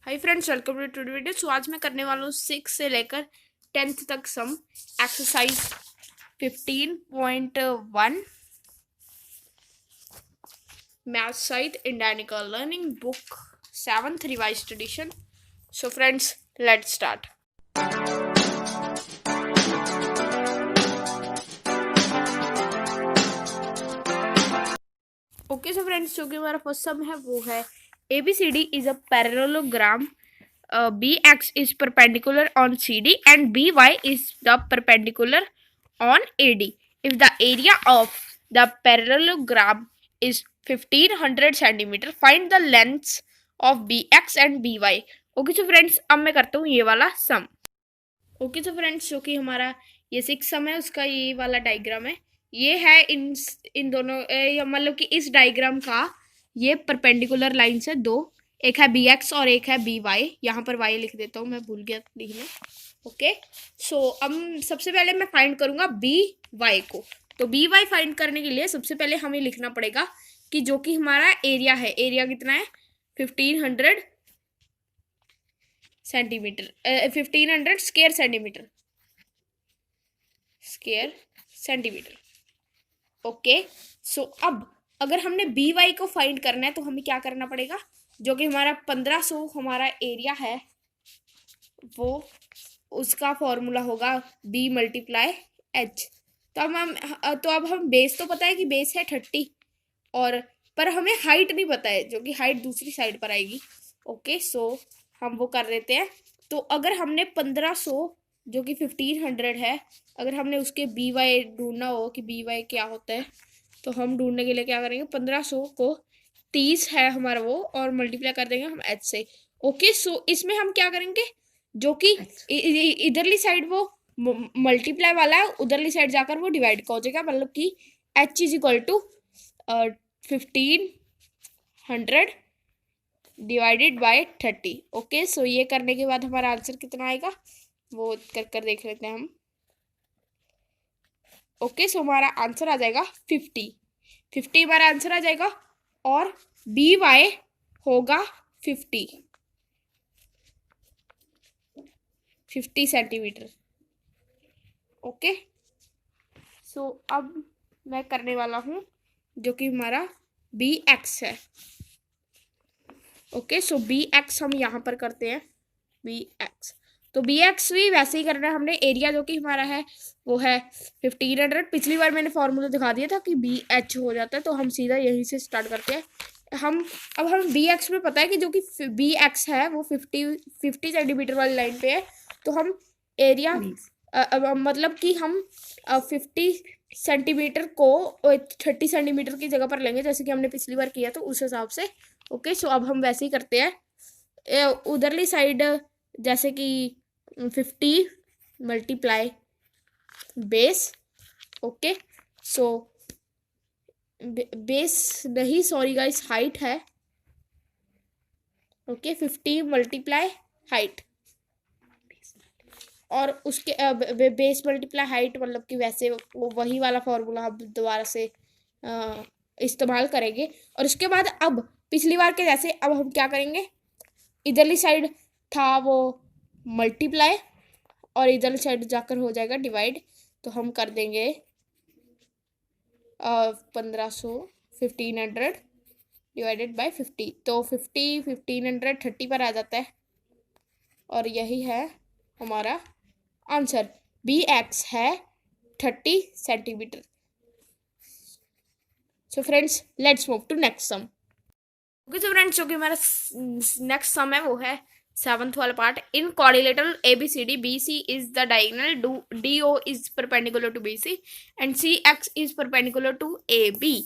Hi friends, welcome to today video. So आज मैं करने वाला हूँ 6 से लेकर 10th तक sum exercise 15.1 math sight Indiannica learning book 7th revised edition. So friends, let's start. Okay so friends, जो कि हमारा फर्स्ट सम है वो है ABCD is a parallelogram. BX is perpendicular on CD and BY is the perpendicular on AD. If the area of the parallelogram is 1500 centimeter, find the lengths of BX and BY. Okay so friends, अब मैं करता हूँ ये वाला सम। Okay so friends, जो कि हमारा ये 6 सम है उसका ये वाला डायग्राम है। ये है इन दोनों मतलब कि इस डायग्राम का ये परपेंडिकुलर लाइन्स है दो, एक है BX और एक है BY। यहाँ पर Y लिख देता हूँ, मैं भूल गया लिखने। ओके सो अब सबसे पहले मैं फाइंड करूँगा BY को। तो BY फाइंड करने के लिए सबसे पहले हमें लिखना पड़ेगा कि जो कि हमारा एरिया है, एरिया कितना है 1500 centimetre, 1500 square centimetre. Okay so अब अगर हमने BY को फाइंड करना है तो हमें क्या करना पड़ेगा, जो कि हमारा 1500 हमारा एरिया है वो उसका फॉर्मूला होगा B × H। तो अब हम बेस तो पता है कि बेस है 30 और पर हमें हाइट नहीं पता है, जो कि हाइट दूसरी साइड पर आएगी। ओके सो हम वो कर देते हैं। तो अगर हमने 1500 जो कि 1500 है, अगर हमने उसके BY ढूंढना हो कि BY क्या होता है, तो हम ढूंढने के लिए क्या करेंगे, 1500 को 30 है हमारा वो और मल्टीप्लाई कर देंगे हम H से। ओके सो इसमें हम क्या करेंगे, जो कि इधरली साइड वो मल्टीप्लाई वाला है, उधरली साइड जाकर वो डिवाइड का हो जाएगा, मतलब कि H = 1500 divided by 30। Okay so ये करने के बाद हमारा आंसर कितना आएगा वो कर देख लेते हैं हम। ओके सो हमारा आंसर आ जाएगा 50 हमारा आंसर आ जाएगा और BY होगा 50 सेंटीमीटर। ओके सो अब मैं करने वाला हूँ जो कि हमारा BX है। ओके सो BX हम यहाँ पर करते हैं BX। तो BX भी वैसे ही करना है हमने। एरिया जो कि हमारा है वो है 1500। पिछली बार मैंने फॉर्मूला दिखा दिया था कि BH हो जाता है, तो हम सीधा यहीं से स्टार्ट करते हैं। हम BX में पता है कि जो कि BX है वो 50 सेंटीमीटर वाली लाइन पे है, तो हम एरिया मतलब कि हम 50 सेंटीमीटर को 30 सेंटीमीटर की जगह पर लेंगे, जैसे कि हमने पिछली बार किया तो उस हिसाब से। ओके सो अब हम वैसे ही करते हैं। उधरली साइड जैसे कि 50 × बेस। ओके सो बेस नहीं, सॉरी गाइस, हाइट है। ओके 50 × हाइट और उसके बेस × हाइट, मतलब कि वैसे वही वाला फॉर्मूला हम दोबारा से इस्तेमाल करेंगे। और उसके बाद अब पिछली बार के जैसे अब हम क्या करेंगे, इधरली साइड था वो मल्टीप्लाई और इधरली साइड जाकर हो जाएगा डिवाइड, तो हम कर देंगे 1500 डिवाइडेड बाय 50। तो 1500 30 पर आ जाता है और यही है हमारा आंसर। BX है 30 centimeter. So friends, let's move to next sum. Okay so friends, जो कि हमारा नेक्स्ट सम है वो है 7th वाला पार्ट। In quadrilateral ABCD, BC is the diagonal, DO is perpendicular to BC and CX is perpendicular to AB.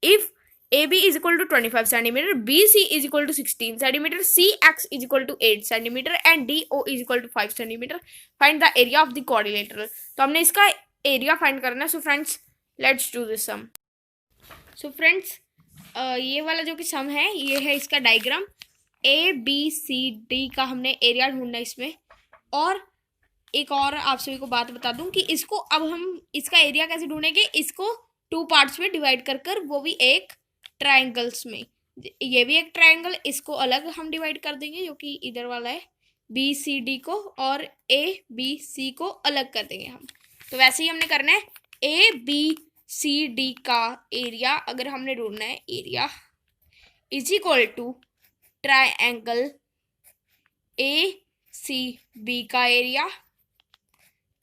If AB is equal to 25 centimeter, BC is equal to 16 centimeter, CX is equal to 8 centimeter and DO is equal to 5 centimeter. Find the area of the quadrilateral. तो हमने इसका area find करना है। So friends, let's do this sum. So friends, ये वाला जो कि सम है ये है इसका डायग्राम। ABCD का हमने एरिया ढूंढना है इसमें। और एक और आप सभी को बात बता दूं कि इसको अब हम इसका एरिया कैसे ढूंढेंगे, इसको 2 पार्ट्स में डिवाइड कर वो भी एक ट्रायंगल्स में, ये भी एक ट्रायंगल, इसको अलग हम डिवाइड कर देंगे जो कि इधर वाला है बी सी डी को, और ए बी सी को अलग कर देंगे हम। तो वैसे ही हमने करना है ए बी सी डी का एरिया, अगर हमने ढूंढना है area is equal to triangle A C B का area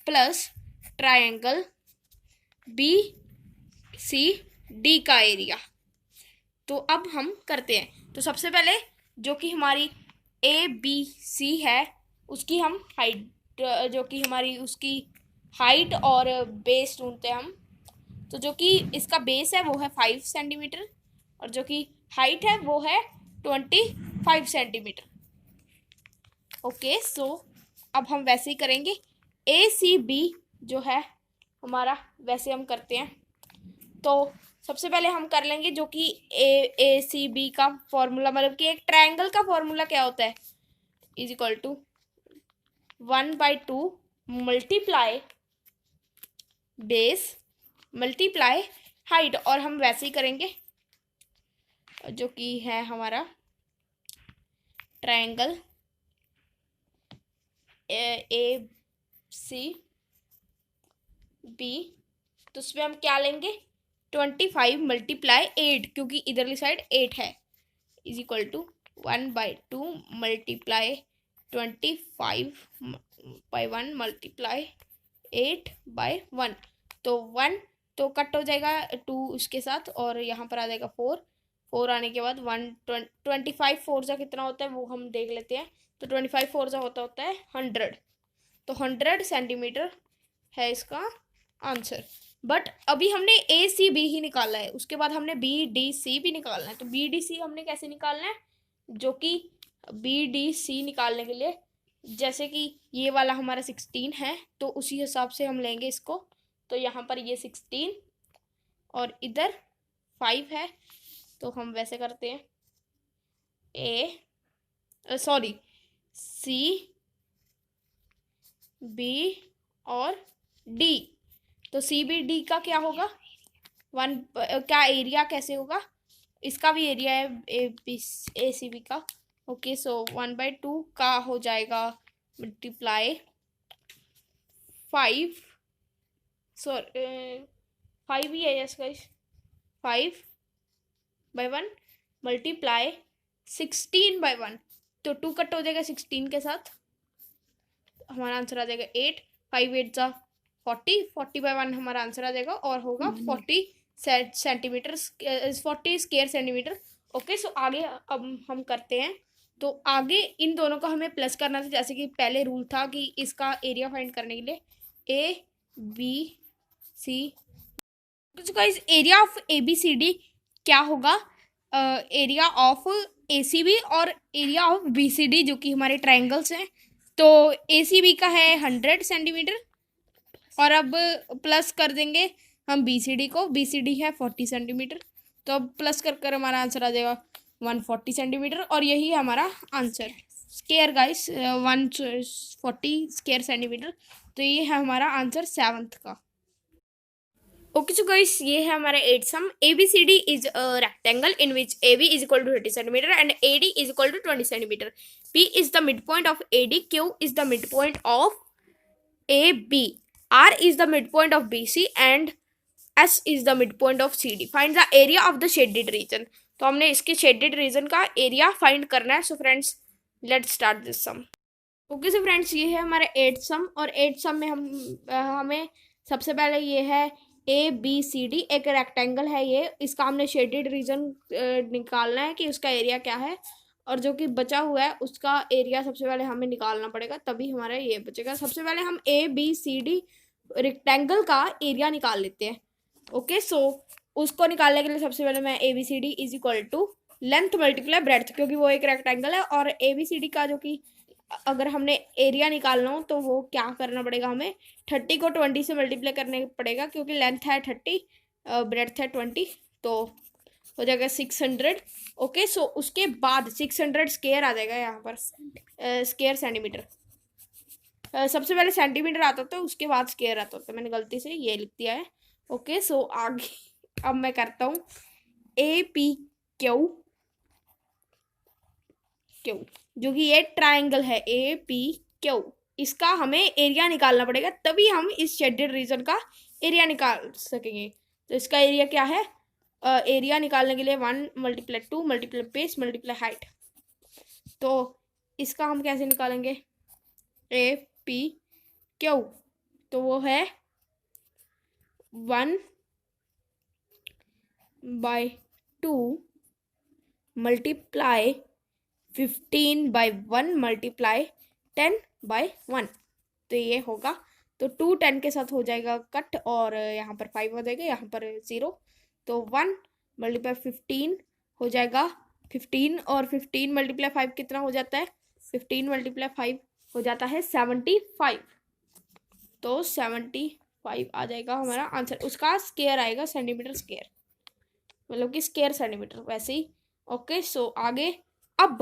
plus triangle B C D का एरिया। तो अब हम करते हैं। तो सबसे पहले जो कि हमारी ए बी सी है उसकी हम हाइट, जो कि हमारी उसकी हाइट और बेस ढूंढते हैं हम। तो जो कि इसका बेस है वो है 5 सेंटीमीटर और जो कि हाइट है वो है 25 सेंटीमीटर। ओके, सो अब हम वैसे ही करेंगे। ए सी बी जो है हमारा, वैसे हम करते हैं। तो सबसे पहले हम कर लेंगे जो कि ए सी बी का फॉर्मूला, मतलब कि एक ट्रायंगल का फॉर्मूला क्या होता है, is equal to 1/2 multiply base multiply height. और हम वैसे ही करेंगे जो कि है हमारा ट्रायंगल ए सी बी। तो उसमें हम क्या लेंगे 25 मल्टीप्लाई 8, क्योंकि इधरली साइड 8 है, is equal to 1/2 multiply 25/1 multiply 8/1। तो 1 तो कट हो जाएगा 2 उसके साथ, और यहाँ पर आ जाएगा 4 आने के बाद 25 4 जा कितना होता है वो हम देख लेते हैं। तो 25 4 जा होता है 100। तो 100 सेंटीमीटर है इसका आंसर। बट अभी हमने ए सी बी ही निकाला है, उसके बाद हमने बी डी सी भी निकालना है। तो बी डी सी हमने कैसे निकालना है, जो कि बी डी सी निकालने के लिए जैसे कि ये वाला हमारा 16 है तो उसी हिसाब से हम लेंगे इसको। तो यहाँ पर ये 16 और इधर 5 है, तो हम वैसे करते हैं सी बी और डी। तो सी बी डी का क्या होगा, क्या एरिया कैसे होगा, इसका भी एरिया है ए सी बी का। ओके, सो 1/2 का हो जाएगा मल्टीप्लाई 5 ही है, यस गाइस, 5/1 मल्टीप्लाई 16/1। तो 2 कट हो जाएगा 16 के साथ, हमारा आंसर आ जाएगा 8। 5 8 जा 40/1 हमारा आंसर आ जाएगा और होगा 40 सेंटीमीटर, 40 स्क्वायर सेंटीमीटर। ओके, सो आगे अब हम करते हैं। तो आगे इन दोनों का हमें प्लस करना था, जैसे कि पहले रूल था कि इसका एरिया फाइंड करने के लिए ए बी सी। तो guys area of A B C D क्या होगा, area of A C B और area of B C D जो कि हमारे ट्रायंगल्स हैं। तो ए सी बी का है 100 सेंटीमीटर और अब प्लस कर देंगे हम बी सी डी को, बी सी डी है 40 सेंटीमीटर। तो अब प्लस कर हमारा आंसर आ जाएगा 140 सेंटीमीटर और यही है हमारा answer. Square guys 140 square centimetre. तो ये है हमारा आंसर 7th का। ओके सो गाइस ये है हमारा 8th sum. ABCD is a rectangle in which AB is equal to 30 centimeter and AD is equal to 20 centimeter. P is the mid point of AD, Q is the mid point of AB, R is the midpoint of BC and S is the midpoint of CD. Find the area of the shaded region. तो हमने इसके shaded region का area find करना है। So friends let's start this sum. Okay so friends ये है हमारा 8th सम और 8th सम में हमें सबसे पहले ये है ABCD एक रेक्टेंगल है ये, इसका हमने शेडेड रीजन निकालना है कि उसका एरिया क्या है और जो कि बचा हुआ है उसका एरिया सबसे पहले हमें निकालना पड़ेगा, तभी हमारा ये बचेगा। सबसे पहले हम ABCD रेक्टेंगल का एरिया निकाल लेते हैं। ओके सो उसको निकालने के लिए सबसे पहले मैं ABCD is equal to length multiply breadth, क्योंकि वो एक रेक्टेंगल है और ABCD का जो कि अगर हमने एरिया निकालना हो तो वो क्या करना पड़ेगा, हमें 30 को 20 से मल्टीप्लाई करने पड़ेगा, क्योंकि लेंथ है 30 ब्रेड्थ है 20, तो हो जाएगा 600। ओके सो उसके बाद 600 स्क्वायर आ जाएगा यहाँ पर, स्क्वायर सेंटीमीटर। सबसे पहले सेंटीमीटर आता था उसके बाद स्क्वायर आता था, मैंने गलती से ये लिख दिया है। ओके सो आगे अब मैं करता हूँ APQ क्यू, जो कि ये ट्राइंगल है APQ, इसका हमें एरिया निकालना पड़ेगा, तभी हम इस शेडेड रीजन का एरिया निकाल सकेंगे। तो इसका एरिया क्या है? एरिया निकालने के लिए 1 × 2 × बेस × हाइट। तो इसका हम कैसे निकालेंगे? APQ, तो वो है 1/2 मल्टीप्लाई 15/1 मल्टीप्लाई 10/1, तो ये होगा। तो 2 10 के साथ हो जाएगा कट, और यहाँ पर 5 हो जाएगा, यहाँ पर 0, तो 1 × 15 हो जाएगा 15, और 15 × 5 कितना हो जाता है? 15 × 5 हो जाता है 75, तो 75 आ जाएगा हमारा आंसर। उसका स्क्वायर आएगा सेंटीमीटर स्क्वायर, मतलब कि स्क्वायर सेंटीमीटर वैसे ही। ओके, सो आगे अब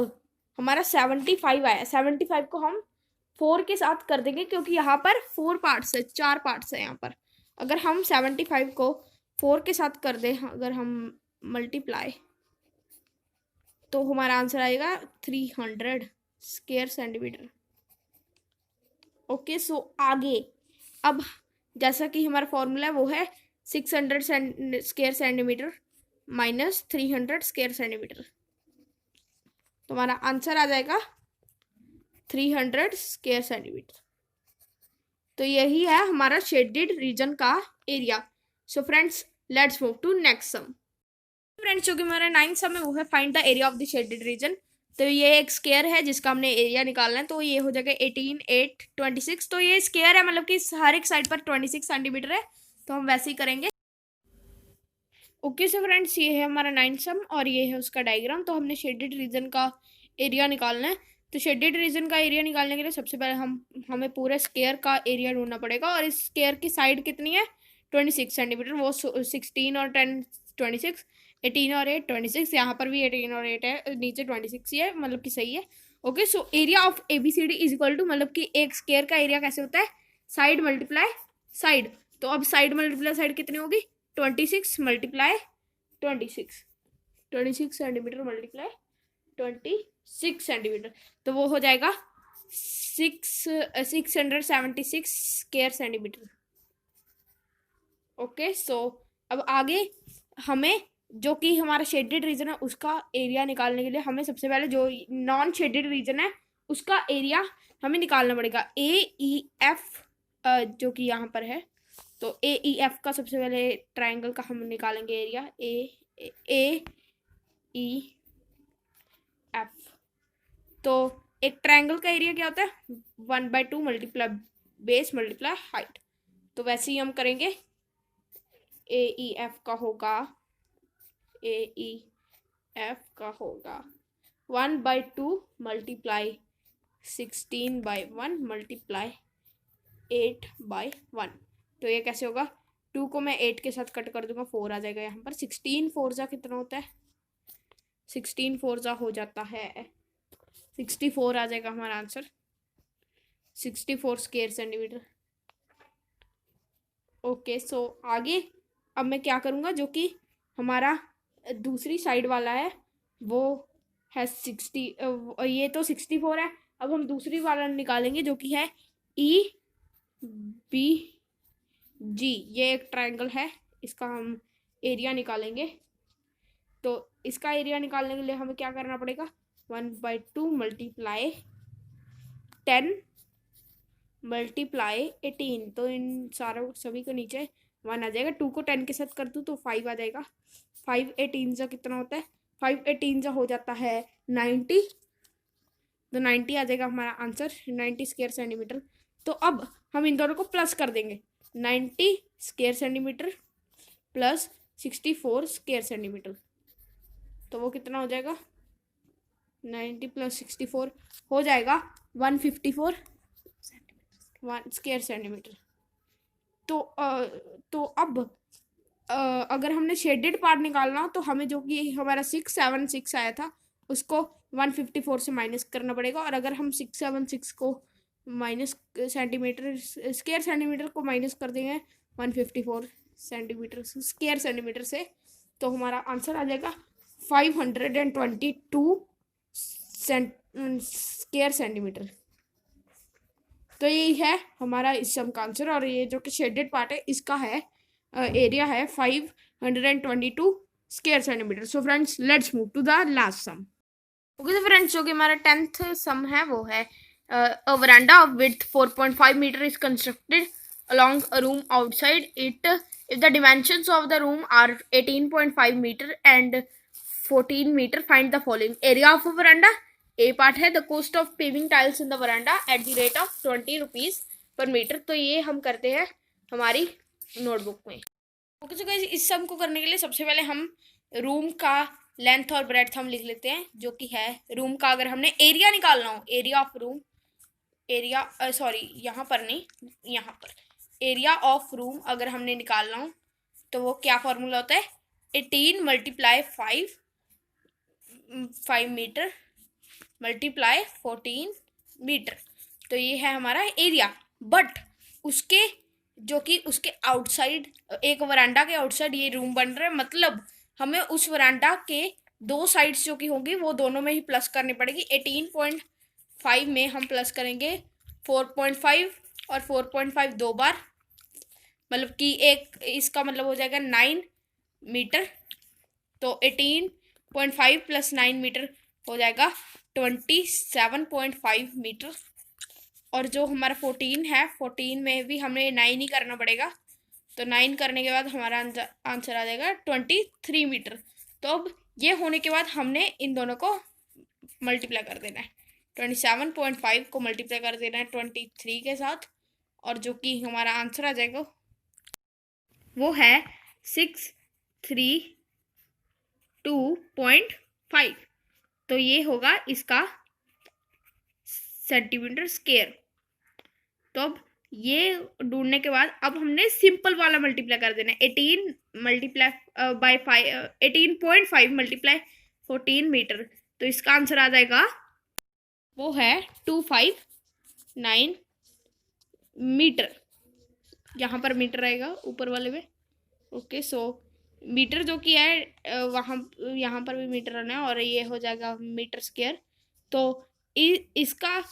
हमारा 75 आया। 75 को हम 4 के साथ कर देंगे, क्योंकि यहाँ पर 4 पार्ट्स है, 4 पार्ट्स है यहाँ पर। अगर हम 75 को 4 के साथ कर दें, अगर हम मल्टीप्लाई, तो हमारा आंसर आएगा 300 स्क्वायर सेंटीमीटर। ओके, सो आगे अब जैसा कि हमारा फॉर्मूला है वो है 600 square centimetre minus 300 square centimetre, तो हमारा आंसर आ जाएगा 300 स्क्वायर सेंटीमीटर। तो यही है हमारा शेडेड रीजन का area. So friends, let's move to next sum. Friends, जो कि हमारा 9th सम है वो है find the area of the shaded region. तो ये एक स्क्वायर है जिसका हमने एरिया निकालना है, तो ये हो जाएगा 18 8 26। तो ये स्क्वायर है, मतलब कि हर एक साइड पर 26 सेंटीमीटर है, तो हम वैसे ही करेंगे। ओके सो फ्रेंड्स, ये है हमारा 9th सम और ये है उसका डायग्राम। तो हमने शेडेड रीजन का एरिया निकालना है। तो शेडेड रीजन का एरिया निकालने के लिए सबसे पहले हमें पूरे स्क्वायर का एरिया ढूंढना पड़ेगा, और इस स्क्वायर की साइड कितनी है? 26 सेंटीमीटर। वो 16 और 10 26, 18 और 8 26, यहाँ पर भी 18 और 8 है, नीचे 26 ही है, मतलब कि सही है। Okay, so area of ABCD is equal to, मतलब कि एक स्क्वायर का एरिया कैसे होता है? Side multiply side. तो अब साइड मल्टीप्लाई साइड कितनी होगी? 26 × 26 सेंटीमीटर मल्टीप्लाई 26 सेंटीमीटर, तो वो हो जाएगा 676 स्क्वायर सेंटीमीटर। ओके, सो अब आगे हमें जो कि हमारा शेडेड रीजन है उसका एरिया निकालने के लिए हमें सबसे पहले जो नॉन शेडेड रीजन है उसका एरिया हमें निकालना पड़ेगा। AEF जो कि यहाँ पर है, तो AEF का सबसे पहले ट्राइंगल का हम निकालेंगे एरिया। AEF, तो एक ट्राइंगल का एरिया क्या होता है? 1/2 मल्टीप्लाई बेस मल्टीप्लाई हाइट। तो वैसे ही हम करेंगे। AEF का होगा 1/2 मल्टीप्लाई 16/1 मल्टीप्लाई 8/1। तो ये कैसे होगा? 2 को मैं 8 के साथ कट कर दूंगा, 4 आ जाएगा यहाँ पर। 16 4 जा कितना होता है? 16 4 जा हो जाता है 64 आ जाएगा हमारा आंसर, 64 स्क्वायर सेंटीमीटर। ओके, सो आगे अब मैं क्या करूँगा, जो कि हमारा दूसरी साइड वाला है वो है 60, ये तो 64 है। अब हम दूसरी वाला निकालेंगे जो कि है EBG। ये एक ट्रायंगल है, इसका हम एरिया निकालेंगे। तो इसका एरिया निकालने के लिए हमें क्या करना पड़ेगा? 1/2 मल्टीप्लाई 10 मल्टीप्लाई 18। तो इन सारों सभी को नीचे 1 आ जाएगा। 2 को 10 के साथ कर दूँ तो 5 आ जाएगा। 5 18 जा कितना होता है? 5 18 जा हो जाता है 90। तो 90 आ जाएगा हमारा आंसर, 90 स्क्वायर सेंटीमीटर। तो अब हम इन दोनों को प्लस कर देंगे, 90 square centimetre plus 64 square centimetre. तो वो कितना हो जाएगा? 90 + 64 हो जाएगा 154 स्क्वायर सेंटीमीटर। तो अब अगर हमने शेडेड पार्ट निकालना हो तो हमें जो कि हमारा 676 आया था उसको 154 से माइनस करना पड़ेगा। और अगर हम 676 को माइनस सेंटीमीटर स्क्वायर सेंटीमीटर को माइनस कर देंगे 154 सेंटीमीटर स्क्वायर सेंटीमीटर से, तो हमारा आंसर आ जाएगा 522 स्क्वायर सेंटीमीटर। तो यही है हमारा इस सम का आंसर। और ये जो कि शेडेड पार्ट है इसका है एरिया है 522 square centimeter. So friends let's move to the last sum. Okay तो फ्रेंड्स जो कि हमारा 10th सम है वो है a veranda of width 4.5 meter is constructed along a room outside it if the dimensions of the room are 18.5 meter and 14 meter find the following area of a veranda। A part है the cost of paving tiles in the veranda at the rate of 20 rupees per metre. तो ये हम करते हैं हमारी notebook में। Okay so guys इस सम को करने के लिए सबसे पहले हम रूम का लेंथ और ब्रेड्थ हम लिख लेते हैं, जो कि है रूम का अगर हमने एरिया निकालना हो, area of room, area sorry यहाँ पर नहीं, यहाँ पर एरिया ऑफ रूम अगर हमने निकालना हो तो वो क्या फॉर्मूला होता है 18 मल्टीप्लाई 5 मीटर मल्टीप्लाई 14 मीटर। तो ये है हमारा एरिया। बट उसके जो कि उसके आउटसाइड एक वरांडा के आउटसाइड ये रूम बन रहा है, मतलब हमें उस वरांडा के दो साइड्स जो कि होंगी वो दोनों में ही प्लस करनी पड़ेगी। 18.5 में हम प्लस करेंगे 4.5 और 4.5 दो बार, मतलब कि एक इसका मतलब हो जाएगा 9 मीटर। तो 18.5 प्लस 9 मीटर हो जाएगा 27.5 मीटर। और जो हमारा 14 है 14 में भी हमें 9 ही करना पड़ेगा। तो 9 करने के बाद हमारा आंसर आ जाएगा 23 मीटर। तो अब ये होने के बाद हमने इन दोनों को मल्टीप्लाई कर देना है। 27.5 को मल्टीप्लाई कर देना है 23 के साथ, और जो कि हमारा आंसर आ जाएगा वो है 632.5। तो ये होगा इसका सेंटीमीटर स्क्वायर। तो अब ये ढूंढने के बाद अब हमने सिंपल वाला मल्टीप्लाई कर देना है 18 मल्टीप्लाई बाय 5 18.5 मल्टीप्लाई 14 मीटर। तो इसका आंसर आ जाएगा वो है 259 मीटर। यहाँ पर मीटर आएगा ऊपर वाले में। ओके सो मीटर जो कि है वहाँ यहाँ पर भी मीटर आना है और ये हो जाएगा मीटर स्क्वायर। तो इसका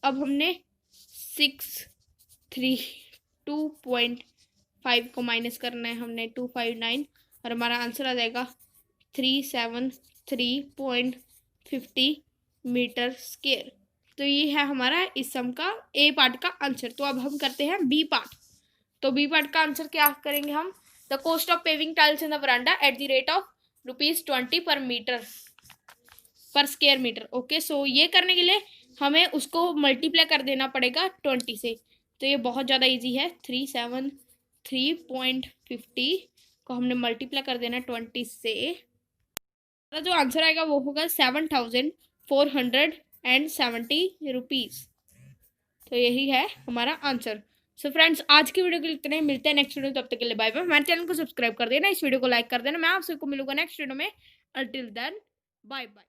अब हमने 632.5 को माइनस करना है हमने 259 और हमारा आंसर आ जाएगा 373.50 मीटर स्क्वायर। तो ये है हमारा इस सम का ए पार्ट का आंसर। तो अब हम करते हैं बी पार्ट। तो बी पार्ट का आंसर क्या करेंगे हम, the cost of paving tiles in the veranda at the rate of ₹20 पर मीटर पर स्क्वायर मीटर। ओके सो ये करने के लिए हमें उसको मल्टीप्लाई कर देना पड़ेगा 20 से। तो ये बहुत ज़्यादा इजी है। 373.50 को हमने मल्टीप्लाई कर देना 20 से। जो आंसर आएगा वो होगा 7,470 रुपीज़। तो यही है हमारा आंसर। सो फ्रेंड्स आज की वीडियो के लिए इतने, मिलते हैं नेक्स्ट वीडियो, तब तक के लिए बाय बाय। हमारे चैनल को सब्सक्राइब कर देना, इस वीडियो को लाइक कर देना। मैं आपसे को मिलूंगा नेक्स्ट वीडियो में। Until then bye bye.